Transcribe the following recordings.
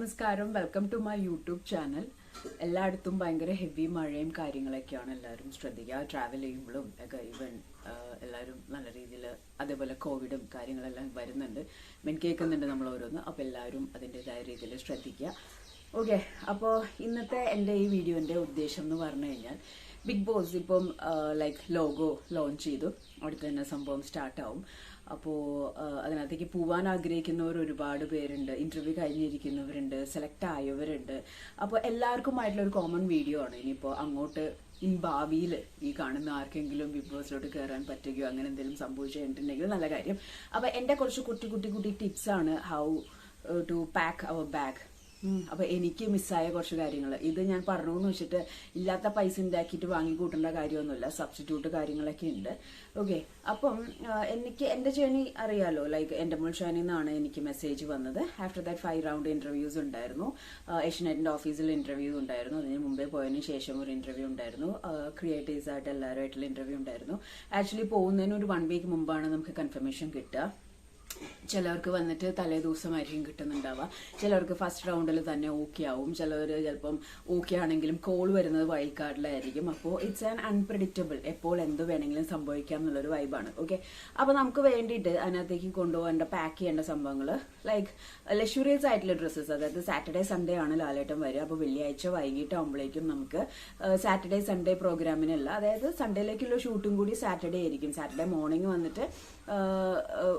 നമസ്കാരം, welcome to my YouTube channel. എല്ലായിടത്തും ഭയങ്കര ഹെവി മഴയും കാര്യങ്ങളൊക്കെയാണ്. എല്ലാവരും ശ്രദ്ധിക്കുക. ട്രാവൽ ചെയ്യുമ്പോഴും ഒക്കെ ഈവൻ എല്ലാവരും നല്ല രീതിയിൽ അതേപോലെ കോവിഡും കാര്യങ്ങളെല്ലാം വരുന്നുണ്ട്. കേൾക്കുന്നുണ്ട് നമ്മൾ ഓരോന്ന്. അപ്പോൾ എല്ലാവരും അതിൻ്റെതായ രീതിയിൽ ശ്രദ്ധിക്കുക. ഓക്കെ, അപ്പോൾ ഇന്നത്തെ എൻ്റെ ഈ വീഡിയോൻ്റെ ഉദ്ദേശം എന്ന് പറഞ്ഞു കഴിഞ്ഞാൽ, ബിഗ് ബോസ് ഇപ്പം ലൈക്ക് ലോഗോ ലോഞ്ച് ചെയ്തു. അടുത്ത് തന്നെ സംഭവം സ്റ്റാർട്ടാവും. അപ്പോൾ അതിനകത്തേക്ക് പോവാൻ ആഗ്രഹിക്കുന്നവർ ഒരുപാട് പേരുണ്ട്. ഇന്റർവ്യൂ കഴിഞ്ഞിരിക്കുന്നവരുണ്ട്, സെലക്ട് ആയവരുണ്ട്. അപ്പോൾ എല്ലാവർക്കുമായിട്ടുള്ള ഒരു കോമൺ വീഡിയോ ആണ്. ഇനിയിപ്പോൾ അങ്ങോട്ട് ഭാവിയിൽ ഈ കാണുന്ന ആർക്കെങ്കിലും ബിഗ് ബോസിലോട്ട് കയറാൻ പറ്റുകയോ അങ്ങനെ എന്തെങ്കിലും സംഭവിച്ചു കഴിഞ്ഞിട്ടുണ്ടെങ്കിൽ നല്ല കാര്യം. അപ്പോൾ എൻ്റെ കുറച്ച് കുട്ടി ടിപ്സാണ് how to pack our bag. അപ്പൊ എനിക്ക് മിസ്സായ കുറച്ച് കാര്യങ്ങൾ ഇത് ഞാൻ പറഞ്ഞുവെന്ന് വെച്ചിട്ട് ഇല്ലാത്ത പൈസ ഉണ്ടാക്കിയിട്ട് വാങ്ങിക്കൂട്ടേണ്ട കാര്യമൊന്നുമില്ല. സബ്സ്റ്റിറ്റ്യൂട്ട് കാര്യങ്ങളൊക്കെ ഉണ്ട്. ഓക്കെ, അപ്പം എനിക്ക് എന്റെ ജേണി അറിയാലോ. ലൈക്ക് എൻ്റെ മുൾഷാനിൽ നിന്നാണ് എനിക്ക് മെസ്സേജ് വന്നത്. ആഫ്റ്റർ ദാറ്റ് 5 റൗണ്ട് ഇന്റർവ്യൂസ് ഉണ്ടായിരുന്നു. ഏഷ്യനെറ്റിന്റെ ഓഫീസിൽ ഇന്റർവ്യൂ ഉണ്ടായിരുന്നു. അതിന് മുമ്പേ പോയതിനു ശേഷം ഒരു ഇന്റർവ്യൂ ഉണ്ടായിരുന്നു. ക്രിയേറ്റീവ്സ് ആയിട്ട് എല്ലാവരുമായിട്ടുള്ള ഇന്റർവ്യൂ ഉണ്ടായിരുന്നു. ആക്ച്വലി പോകുന്നതിന് ഒരു 1 വീക്ക് മുമ്പാണ് നമുക്ക് കൺഫർമേഷൻ കിട്ടുക. ചിലവർക്ക് വന്നിട്ട് തലേ ദിവസമായിരിക്കും കിട്ടുന്നുണ്ടാവുക. ചിലവർക്ക് ഫസ്റ്റ് റൗണ്ടിൽ തന്നെ ഓക്കെ ആവും. ചിലവർ ചിലപ്പം ഓക്കെ ആണെങ്കിലും കോൾ വരുന്നത് വൈൽഡ് കാർഡിലായിരിക്കും. അപ്പോൾ ഇറ്റ്സ് ആൻ അൺപ്രഡിക്റ്റബിൾ. എപ്പോൾ എന്ത് വേണമെങ്കിലും സംഭവിക്കാം എന്നുള്ളൊരു വൈബാണ്. ഓക്കെ, അപ്പോൾ നമുക്ക് വേണ്ടിയിട്ട് അതിനകത്തേക്ക് കൊണ്ടുപോകേണ്ട പാക്ക് ചെയ്യേണ്ട സംഭവങ്ങൾ ലൈക്ക് ലക്ഷറിയസ് ആയിട്ടുള്ള ഡ്രസ്സസ്. അതായത് സാറ്റർഡേ സൺഡേ ആണ് ലാലേട്ടൻ വരിക. അപ്പോൾ വെള്ളിയാഴ്ച വൈകിട്ടാകുമ്പോഴേക്കും നമുക്ക് സാറ്റർഡേ സൺഡേ പ്രോഗ്രാമിനല്ല, അതായത് സൺഡേയിലേക്കുള്ള ഷൂട്ടും കൂടി സാറ്റർഡേ ആയിരിക്കും. സാറ്റർഡേ മോർണിംഗ് വന്നിട്ട്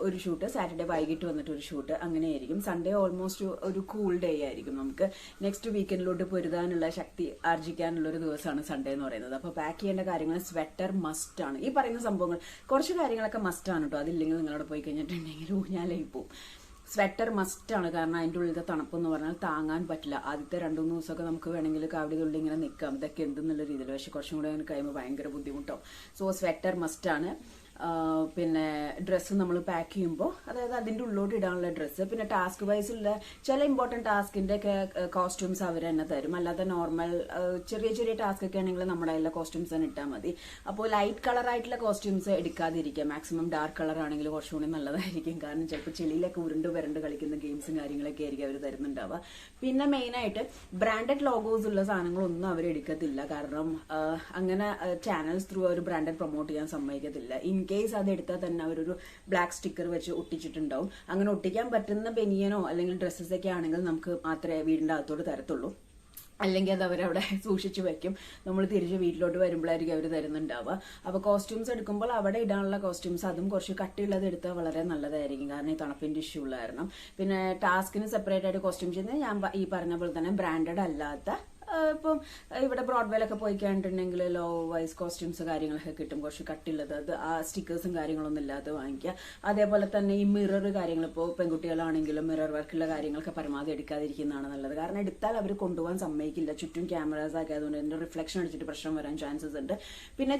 ഒരു ഷൂട്ട്, സാറ്റർഡേ വൈകിട്ട് വന്നിട്ട് ഒരു ഷൂട്ട്, അങ്ങനെയായിരിക്കും. സൺഡേ ഓൾമോസ്റ്റ് ഒരു കൂൾ ഡേ ആയിരിക്കും. നമുക്ക് നെക്സ്റ്റ് വീക്കെൻഡിലോട്ട് പൊരുതാനുള്ള ശക്തി ആർജിക്കാനുള്ള ഒരു ദിവസമാണ് സൺഡേ എന്ന് പറയുന്നത്. അപ്പോൾ പാക്ക് ചെയ്യേണ്ട കാര്യങ്ങൾ സ്വെറ്റർ മസ്റ്റ് ആണ്. ഈ പറയുന്ന സംഭവങ്ങൾ കുറച്ച് കാര്യങ്ങളൊക്കെ മസ്റ്റ് ആണ് കേട്ടോ. അതില്ലെങ്കിൽ നിങ്ങളവിടെ പോയി കഴിഞ്ഞിട്ടുണ്ടെങ്കിൽ ഊഞ്ഞാലായി പോവും. സ്വെറ്റർ മസ്റ്റ് ആണ്. കാരണം അതിൻ്റെ ഉള്ളിലത്തെ തണുപ്പ് എന്ന് പറഞ്ഞാൽ താങ്ങാൻ പറ്റില്ല. ആദ്യത്തെ 2-3 ദിവസമൊക്കെ നമുക്ക് വേണമെങ്കിൽ കാവടി തുള്ളി ഇങ്ങനെ നിൽക്കാം, ഇതൊക്കെ എന്തെന്നുള്ള രീതിയിൽ. പക്ഷെ കുറച്ചും കൂടെ അങ്ങനെ കഴിയുമ്പോൾ ഭയങ്കര ബുദ്ധിമുട്ടാവും. സോ സ്വെറ്റർ മസ്റ്റ് ആണ്. പിന്നെ ഡ്രസ്സ് നമ്മൾ പാക്ക് ചെയ്യുമ്പോൾ, അതായത് അതിൻ്റെ ഉള്ളിലോട്ട് ഇടാനുള്ള ഡ്രസ്സ്. പിന്നെ ടാസ്ക് വൈസുള്ള ചില ഇമ്പോർട്ടൻറ്റ് ടാസ്കിൻ്റെ ഒക്കെ കോസ്റ്റ്യൂംസ് അവർ തന്നെ തരും. അല്ലാതെ നോർമൽ ചെറിയ ടാസ്ക് ഒക്കെ ആണെങ്കിൽ നമ്മുടെ എല്ലാ കോസ്റ്റ്യൂംസ് തന്നെ ഇട്ടാൽ മതി. അപ്പോൾ ലൈറ്റ് കളർ ആയിട്ടുള്ള കോസ്റ്റ്യൂംസ് എടുക്കാതിരിക്കുക. മാക്സിമം ഡാർക്ക് കളർ ആണെങ്കിൽ കുറച്ചുകൂടി നല്ലതായിരിക്കും. കാരണം ചിലപ്പോൾ ചെളിയിലൊക്കെ ഉരുണ്ട് കളിക്കുന്ന ഗെയിംസും കാര്യങ്ങളൊക്കെ ആയിരിക്കും അവർ തരുന്നുണ്ടാവുക. പിന്നെ മെയിനായിട്ട് ബ്രാൻഡഡ് ലോഗോസ് ഉള്ള സാധനങ്ങളൊന്നും അവർ എടുക്കത്തില്ല. കാരണം അങ്ങനെ ചാനൽസ് ത്രൂ അവർ ബ്രാൻഡഡ് പ്രൊമോട്ട് ചെയ്യാൻ സമ്മതിക്കത്തില്ല. ഇൻ കേസ് അത് എടുത്താൽ തന്നെ അവരൊരു ബ്ലാക്ക് സ്റ്റിക്കർ വെച്ച് ഒട്ടിച്ചിട്ടുണ്ടാവും. അങ്ങനെ ഒട്ടിക്കാൻ പറ്റുന്ന ബനിയനോ അല്ലെങ്കിൽ ഡ്രസ്സസ് ഒക്കെ ആണെങ്കിൽ നമുക്ക് മാത്രമേ വീടിന്റെ അകത്തോട് തരത്തുള്ളൂ. അല്ലെങ്കിൽ അത് അവരവിടെ സൂക്ഷിച്ചു വെക്കും. നമ്മൾ തിരിച്ച് വീട്ടിലോട്ട് വരുമ്പോഴായിരിക്കും അവർ തരുന്നുണ്ടാവുക. അപ്പോൾ കോസ്റ്റ്യൂംസ് എടുക്കുമ്പോൾ അവിടെ ഇടാനുള്ള കോസ്റ്റ്യൂംസ് അതും കുറച്ച് കട്ടിയുള്ളത് എടുത്താൽ വളരെ നല്ലതായിരിക്കും. കാരണം ഈ തണുപ്പിന്റെ ഇഷ്യൂ ഉള്ള കാരണം. പിന്നെ ടാസ്കിന് സെപ്പറേറ്റ് ആയിട്ട് കോസ്റ്റ്യൂം ചെയ്യുന്നത് ഞാൻ ഈ പറഞ്ഞ പോലെ തന്നെ ബ്രാൻഡഡ് അല്ലാത്ത, ഇപ്പം ഇവിടെ ബ്രോഡ്വേയിലൊക്കെ പോയി കഴിഞ്ഞിട്ടുണ്ടെങ്കിൽ ലോ വൈസ് കോസ്റ്റ്യൂംസ് കാര്യങ്ങളൊക്കെ കിട്ടും. കുറച്ച് കട്ടിയുള്ളത്, അത് ആ സ്റ്റിക്കേഴ്സും കാര്യങ്ങളൊന്നും ഇല്ലാതെ വാങ്ങിക്കുക. അതേപോലെ തന്നെ ഈ മിറർ കാര്യങ്ങൾ, ഇപ്പോൾ പെൺകുട്ടികളാണെങ്കിലും മിറർ വർക്കുള്ള കാര്യങ്ങളൊക്കെ പരമാവധി എടുക്കാതിരിക്കുന്നതാണ് നല്ലത്. കാരണം എടുത്താൽ അവർ കൊണ്ടുപോകാൻ സമ്മതിക്കില്ല. ചുറ്റും ക്യാമറാസ് ഒക്കെ ആയതുകൊണ്ട് അതിന്റെ റിഫ്ലക്ഷൻ അടിച്ചിട്ട് പ്രശ്നം വരാൻ ചാൻസസ് ഉണ്ട്. പിന്നെ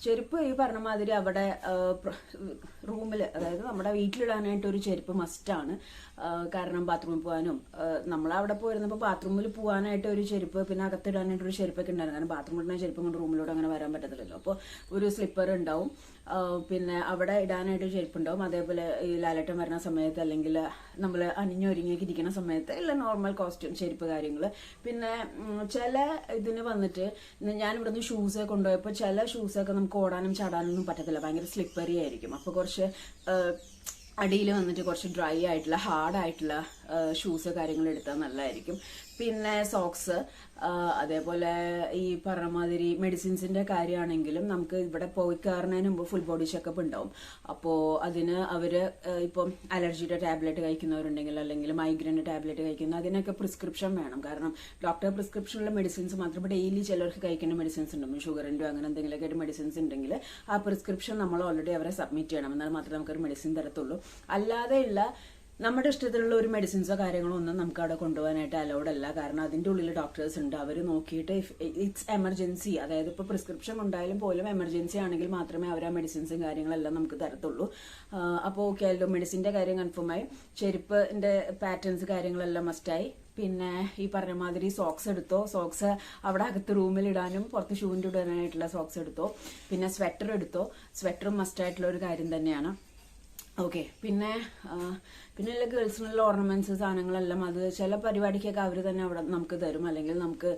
ചെരുപ്പ് ഈ പറഞ്ഞ മാതിരി അവിടെ റൂമിൽ, അതായത് നമ്മുടെ വീട്ടിലിടാനായിട്ട് ഒരു ചെരുപ്പ് മസ്റ്റാണ്. കാരണം ബാത്റൂമിൽ പോകാനും, നമ്മളവിടെ പോയിരുന്നപ്പോൾ ബാത്റൂമിൽ പോകാനായിട്ട് ഒരു ചെരുപ്പ്, പിന്നെ അകത്തിടാനായിട്ട് ഒരു ചെരുപ്പൊക്കെ ഉണ്ടായിരുന്നു. കാരണം ബാത്റൂമിൽ ഇടുന്ന ചെരുപ്പ് കൊണ്ട് റൂമിലൂടെ അങ്ങനെ വരാൻ പറ്റത്തില്ലല്ലോ. അപ്പോൾ ഒരു സ്ലിപ്പർ ഉണ്ടാവും. പിന്നെ അവിടെ ഇടാനായിട്ട് ചെരുപ്പ് ഉണ്ടാവും. അതേപോലെ ഈ ലാലേട്ടൻ വരുന്ന സമയത്ത് അല്ലെങ്കിൽ നമ്മൾ അണിഞ്ഞൊരുങ്ങിയൊക്കെ ഇരിക്കുന്ന സമയത്ത് ഇല്ല നോർമൽ കോസ്റ്റ്യൂം ചെരുപ്പ് കാര്യങ്ങൾ. പിന്നെ ചില ഇതിന് വന്നിട്ട് ഞാൻ ഇവിടുന്ന് ഷൂസ് കൊണ്ടുപോയപ്പോൾ ചില ഷൂസൊക്കെ നമുക്ക് ഓടാനും ചാടാനൊന്നും പറ്റത്തില്ല. ഭയങ്കര സ്ലിപ്പറി ആയിരിക്കും. അപ്പോൾ കുറച്ച് അടിയിൽ വന്നിട്ട് കുറച്ച് ഡ്രൈ ആയിട്ടുള്ള ഹാർഡായിട്ടുള്ള ഷൂസ് കാര്യങ്ങൾ എടുത്താൽ നല്ലതായിരിക്കും. പിന്നെ സോക്സ്, അതേപോലെ ഈ പറഞ്ഞ മാതിരി മെഡിസിൻസിന്റെ കാര്യമാണെങ്കിലും നമുക്ക് ഇവിടെ പോയി കയറുന്നതിന് മുമ്പ് ഫുൾ ബോഡി ചെക്കപ്പ് ഉണ്ടാവും. അപ്പോൾ അതിന് അവര് ഇപ്പം അലർജിയുടെ ടാബ്ലറ്റ് കഴിക്കുന്നവരുണ്ടെങ്കിൽ അല്ലെങ്കിൽ മൈഗ്രെയിൻ്റെ ടാബ്ലറ്റ് കഴിക്കുന്ന അതിനൊക്കെ പ്രിസ്ക്രിപ്ഷൻ വേണം. കാരണം ഡോക്ടർ പ്രിസ്ക്രിപ്ഷനുള്ള മെഡിസിൻസ് മാത്രം ഡെയിലി ചിലർക്ക് കഴിക്കേണ്ട മെഡിസിൻസ് ഉണ്ടാവും. ഷുഗറിൻ്റെ അങ്ങനെ എന്തെങ്കിലുമൊക്കെ ആയിട്ട് മെഡിസിൻസ് ഉണ്ടെങ്കിൽ ആ പ്രിസ്ക്രിപ്ഷൻ നമ്മൾ ഓൾറെഡി അവരെ സബ്മിറ്റ് ചെയ്യണം. എന്നാൽ മാത്രമേ നമുക്കൊരു മെഡിസിൻ തരത്തുള്ളൂ. അല്ലാതെയുള്ള നമ്മുടെ ഇഷ്ടത്തിലുള്ള ഒരു മെഡിസിൻസോ കാര്യങ്ങളോ ഒന്നും നമുക്ക് അവിടെ കൊണ്ടുപോകാനായിട്ട് അലൗഡ് അല്ല. കാരണം അതിൻ്റെ ഉള്ളിൽ ഡോക്ടേഴ്സ് ഉണ്ട്. അവർ നോക്കിയിട്ട് ഇറ്റ്സ് എമർജൻസി, അതായത് ഇപ്പോൾ പ്രിസ്ക്രിപ്ഷൻ ഉണ്ടായാലും പോലും എമർജൻസി ആണെങ്കിൽ മാത്രമേ അവർ ആ മെഡിസിൻസും കാര്യങ്ങളെല്ലാം നമുക്ക് തരത്തുള്ളൂ. അപ്പോൾ ഓക്കെ ആയാലും മെഡിസിൻ്റെ കാര്യം കൺഫേമായി. ചെരുപ്പിൻ്റെ പാറ്റേൺസ് കാര്യങ്ങളെല്ലാം മസ്റ്റായി. പിന്നെ ഈ പറഞ്ഞ മാതിരി സോക്സ് എടുത്തോ. സോക്സ് അവിടെ അകത്ത് റൂമിൽ ഇടാനും പുറത്ത് ഷൂവിൻ്റെ ഇടാനായിട്ടുള്ള സോക്സ് എടുത്തോ. പിന്നെ സ്വെറ്റർ എടുത്തോ. സ്വെറ്ററും മസ്റ്റായിട്ടുള്ള ഒരു കാര്യം തന്നെയാണ്. ഓക്കെ, പിന്നെ പിന്നെ എല്ലാ ഗേൾസിനുള്ള ഓർണമെന്റ്സ് സാധനങ്ങളെല്ലാം അത് ചില പരിപാടിക്കൊക്കെ അവർ തന്നെ അവിടെ നമുക്ക് തരും, അല്ലെങ്കിൽ നമുക്ക്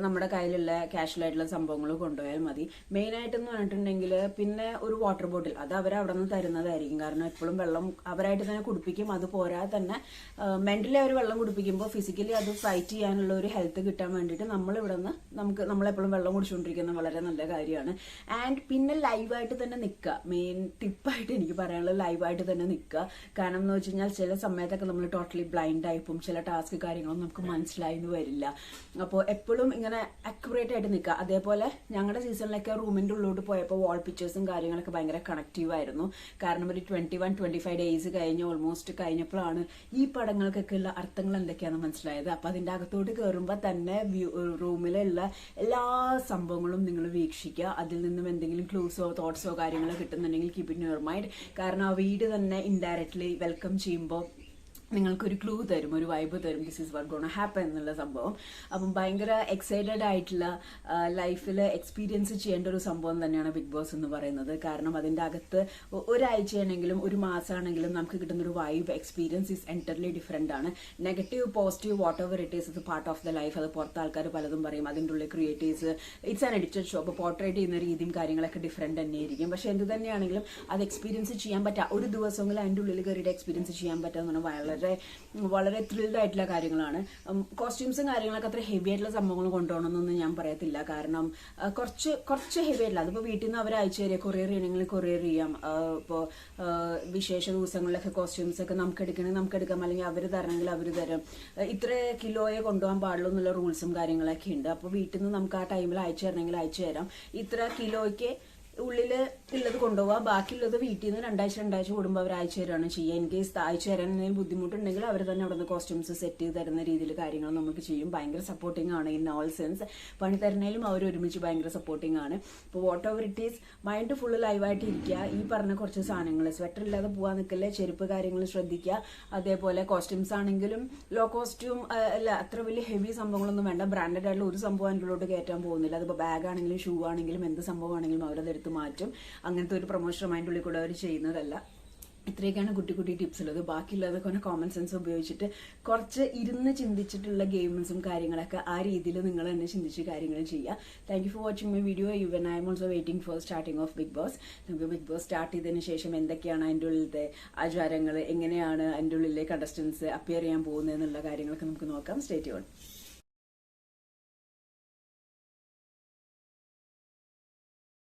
നമ്മുടെ കയ്യിലുള്ള കാഷ്വൽ ആയിട്ടുള്ള സംഭവങ്ങൾ കൊണ്ടുപോയാൽ മതി. മെയിൻ ആയിട്ടെന്ന് പറഞ്ഞിട്ടുണ്ടെങ്കിൽ പിന്നെ ഒരു വാട്ടർ ബോട്ടിൽ അത് അവർ അവിടെ നിന്ന് തരുന്നതായിരിക്കും. കാരണം എപ്പോഴും വെള്ളം അവരായിട്ട് തന്നെ കുടിപ്പിക്കും. അത് പോരാതെ തന്നെ മെന്റലി അവർ വെള്ളം കുടിപ്പിക്കുമ്പോൾ ഫിസിക്കലി അത് ഫൈറ്റ് ചെയ്യാനുള്ള ഒരു ഹെൽത്ത് കിട്ടാൻ വേണ്ടിയിട്ട് നമ്മളിവിടെ നിന്ന് നമ്മളെപ്പോഴും വെള്ളം കുടിച്ചുകൊണ്ടിരിക്കുന്നത് വളരെ നല്ല കാര്യമാണ്. ആൻഡ് പിന്നെ ലൈവായിട്ട് തന്നെ നിൽക്കുക. മെയിൻ ടിപ്പായിട്ട് എനിക്ക് പറയാനുള്ളത് ലൈവായിട്ട് തന്നെ നിൽക്കുക. കാരണം എന്ന് വെച്ച് കഴിഞ്ഞാൽ ചില സമയത്തൊക്കെ നമ്മൾ ടോട്ടലി ബ്ലൈൻഡ് ആയിപ്പോവും. ചില ടാസ്ക് കാര്യങ്ങളും നമുക്ക് മനസ്സിലായെന്ന് വരില്ല. അപ്പോൾ എപ്പോഴും ഇങ്ങനെ അക്യുറേറ്റ് ആയിട്ട് നിൽക്കുക. അതേപോലെ ഞങ്ങളുടെ സീസണിലൊക്കെ റൂമിൻ്റെ ഉള്ളിലോട്ട് പോയപ്പോൾ വാൾ പിക്ചേഴ്സും കാര്യങ്ങളൊക്കെ ഭയങ്കര കണക്റ്റീവ് ആയിരുന്നു. കാരണം ഒരു 21-25 ഡേയ്സ് കഴിഞ്ഞ് ഓൾമോസ്റ്റ് കഴിഞ്ഞപ്പോഴാണ് ഈ പടങ്ങൾക്കൊക്കെ ഉള്ള അർത്ഥങ്ങൾ എന്തൊക്കെയാണെന്ന് മനസ്സിലായത്. അപ്പം അതിൻ്റെ അകത്തോട്ട് കയറുമ്പോൾ തന്നെ റൂമിലുള്ള എല്ലാ സംഭവങ്ങളും നിങ്ങൾ വീക്ഷിക്കുക. അതിൽ നിന്നും എന്തെങ്കിലും ക്ലൂസോ തോട്ട്സോ കാര്യങ്ങളോ കിട്ടുന്നുണ്ടെങ്കിൽ കീപ് ഇൻ യുവർ മൈൻഡ്. കാരണം ആ വീട് തന്നെ ഇൻഡയറക്ട്ലി വെൽക്കം ചെയ്യുമ്പോൾ നിങ്ങൾക്കൊരു ക്ലൂ തരും, ഒരു വൈബ് തരും, this is what gonna happen എന്നുള്ള സംഭവം. അപ്പം ഭയങ്കര എക്സൈറ്റഡ് ആയിട്ടുള്ള ലൈഫിൽ എക്സ്പീരിയൻസ് ചെയ്യേണ്ട ഒരു സംഭവം തന്നെയാണ് ബിഗ് ബോസ് എന്ന് പറയുന്നത്. കാരണം അതിൻ്റെ അകത്ത് ഒരാഴ്ചയാണെങ്കിലും ഒരു മാസമാണെങ്കിലും നമുക്ക് കിട്ടുന്ന ഒരു vibe experience is entirely different ആണ്. Negative positive whatever it is, ഇത് പാർട്ട് ഓഫ് ദ ലൈഫ്. അത് പുറത്ത് ആൾക്കാർ പലതും പറയും. അതിൻ്റെ ഉള്ളിൽ creatives it's an edited show. അപ്പോൾ പോർട്രേറ്റ് ചെയ്യുന്ന രീതിയും കാര്യങ്ങളൊക്കെ ഡിഫറെൻ്റ് തന്നെയായിരിക്കും. പക്ഷേ എന്ത് തന്നെയാണെങ്കിലും അത് എക്സ്പീരിയൻസ് ചെയ്യാൻ പറ്റുക, ഒരു ദിവസമെങ്കിലും അതിൻ്റെ ഉള്ളിൽ കയറിയിട്ട് എക്സ്പീരിയൻസ് ചെയ്യാൻ പറ്റുക എന്ന് പറഞ്ഞാൽ വളരെ ത്രിൽഡ് ആയിട്ടുള്ള കാര്യങ്ങളാണ്. കോസ്റ്റ്യൂംസും കാര്യങ്ങളൊക്കെ അത്ര ഹെവി ആയിട്ടുള്ള സംഭവങ്ങൾ കൊണ്ടുപോകണമെന്നൊന്നും ഞാൻ പറയത്തില്ല. കാരണം കുറച്ച് ഹെവി ആയിട്ടില്ല. അതിപ്പോൾ വീട്ടിൽ നിന്ന് അവർ അയച്ചു തരിക, കൊറിയർ ചെയ്യണമെങ്കിൽ കൊറിയർ ചെയ്യാം. ഇപ്പോൾ വിശേഷ ദിവസങ്ങളിലൊക്കെ കോസ്റ്റ്യൂംസ് ഒക്കെ നമുക്ക് എടുക്കണമെങ്കിൽ നമുക്ക് എടുക്കാം, അല്ലെങ്കിൽ അവർ തരണമെങ്കിൽ അവർ തരും. ഇത്ര കിലോയെ കൊണ്ടുപോകാൻ പാടുള്ളൂ എന്നുള്ള റൂൾസും കാര്യങ്ങളൊക്കെ ഉണ്ട്. അപ്പോൾ വീട്ടിൽ നിന്ന് നമുക്ക് ആ ടൈമിൽ അയച്ചു തരണമെങ്കിൽ അയച്ചു തരാം. ഇത്ര കിലോയ്ക്ക് ഉള്ളിൽ ഉള്ളത് കൊണ്ടുപോകാം, ബാക്കിയുള്ളത് വീട്ടിൽ നിന്ന് രണ്ടാഴ്ച കൂടുമ്പോൾ അവർ അയച്ചു തരാണ് ചെയ്യുക. ഇൻ കേസ് അയച്ചു തരാൻ എന്തെങ്കിലും ബുദ്ധിമുട്ടുണ്ടെങ്കിൽ അവർ തന്നെ അവിടെ നിന്ന് കോസ്റ്റ്യൂംസ് സെറ്റ് ചെയ്ത് തരുന്ന രീതിയിൽ കാര്യങ്ങൾ നമുക്ക് ചെയ്യും. ഭയങ്കര സപ്പോർട്ടിംഗ് ആണ് ഇൻ ഓൾ സെൻസ്. പണി തരുന്നതിലും അവർ ഒരുമിച്ച് ഭയങ്കര സപ്പോർട്ടിംഗ് ആണ്. ഇപ്പോൾ what ever it is mind full ലൈവായിട്ട് ഇരിക്കുക. ഈ പറഞ്ഞ കുറച്ച് സാധനങ്ങൾ സ്വെറ്റർ ഇല്ലാതെ പോകാൻ നിൽക്കല്ലേ, ചെരുപ്പ് കാര്യങ്ങൾ ശ്രദ്ധിക്കുക. അതേപോലെ കോസ്റ്റ്യൂംസ് ആണെങ്കിലും ലോ കോസ്റ്റ്യൂം അല്ല, അത്ര വലിയ ഹെവി സംഭവങ്ങളൊന്നും വേണ്ട. ബ്രാൻഡഡ് ആയിട്ടുള്ള ഒരു സംഭവം അതിൻ്റെ ഉള്ളിലോട്ട് കയറ്റാൻ പോകുന്നില്ല. അതിപ്പോൾ ബാഗ് ആണെങ്കിലും ഷൂ ആണെങ്കിലും എന്ത് സംഭവമാണെങ്കിലും അവരത് എടുത്ത് മാറ്റും. അങ്ങനത്തെ ഒരു പ്രൊമോഷൻ അതിൻ്റെ ഉള്ളിൽ കൂടെ അവർ ചെയ്യുന്നതല്ല. ഇത്രയൊക്കെയാണ് കുട്ടി കുട്ടി ടിപ്സ് ഉള്ളത്. ബാക്കിയുള്ളതൊക്കെ കോമൺ സെൻസ് ഉപയോഗിച്ചിട്ട് കുറച്ച് ഇരുന്ന് ചിന്തിച്ചിട്ടുള്ള ഗെയിംസും കാര്യങ്ങളൊക്കെ ആ രീതിയിൽ നിങ്ങൾ തന്നെ ചിന്തിച്ച് കാര്യങ്ങൾ ചെയ്യുക. Thank you for watching my video. Even I'm also waiting for starting of Big Boss. നമുക്ക് ബിഗ് ബോസ് സ്റ്റാർട്ട് ചെയ്തതിന് ശേഷം എന്തൊക്കെയാണ് അതിൻ്റെ ഉള്ളിലത്തെ ആചാരങ്ങൾ, എങ്ങനെയാണ് അതിൻ്റെ ഉള്ളിലെ കണ്ടസ്റ്റൻസ് അപ്പിയർ ചെയ്യാൻ പോകുന്നത് എന്നുള്ള കാര്യങ്ങളൊക്കെ നമുക്ക് നോക്കാം. Stay tuned.